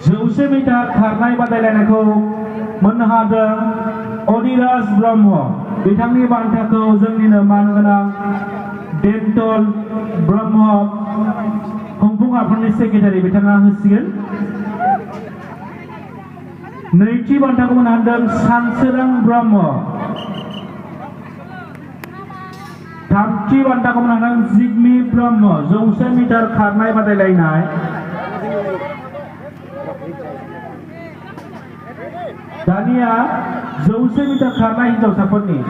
100 metre खारनाय बादायलायनायखौ मोननो हादों अदिराज ब्रह्म बिथांनि बान्थाखौ जोंनिनो मानगोनां बेंटल ब्रह्म खुंफुं आफादनि सेक्रेटारि बिथाङा होसिगोन। नैथि बान्थाखौ मोननो हादों सानसोरां ब्रह्म। थामथि बान्थाखौ मोननो हादों जिगमि ब्रह्म 100 मिटार खारनाय बादायलायनाय। दानिया 100 मिटार खारनाय हिन्जावसाफोरनि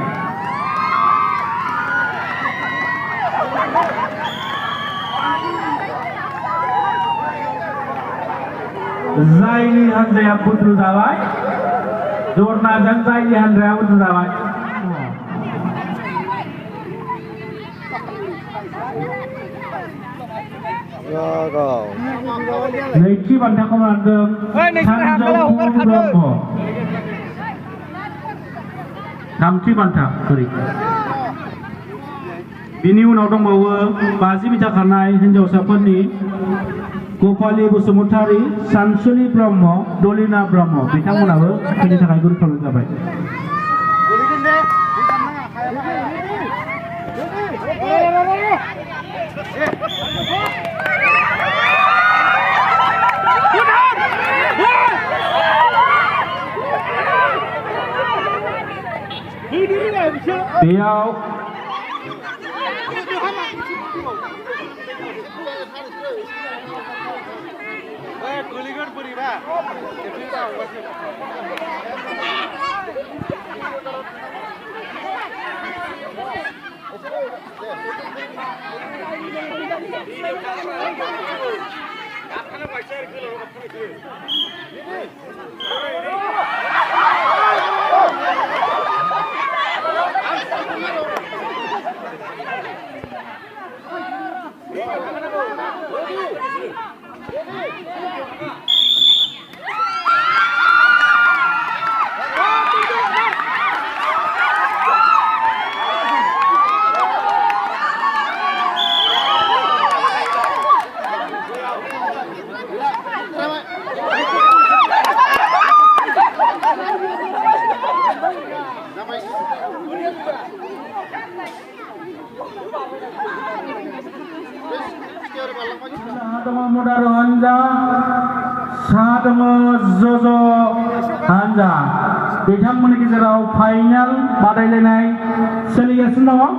जायनि हान्जाया बुद्रु जाबाय जरनाजों जायनि हान्जाया बुद्रु जाबाय। नैथि बान्थाखौ मोनदों सानजौफु ब्रह्म। थामथि बान्था बिनि उनाव दंबावो 50 मिटार खारनाय हिन्जावसाफोरनि गपालि बसुमतारी सानसुलि ब्रह्म दलिना ब्रह्म बिथांमोनाबो फैनो थाखाय गुरै खालामनाय जाबाय। बेयाव Modaro Hanja, Sadamo Jojo Hanja. बिथांमोननि गेजेराव फाइनाल बादायलायनाय सोलिगासिनो दङ।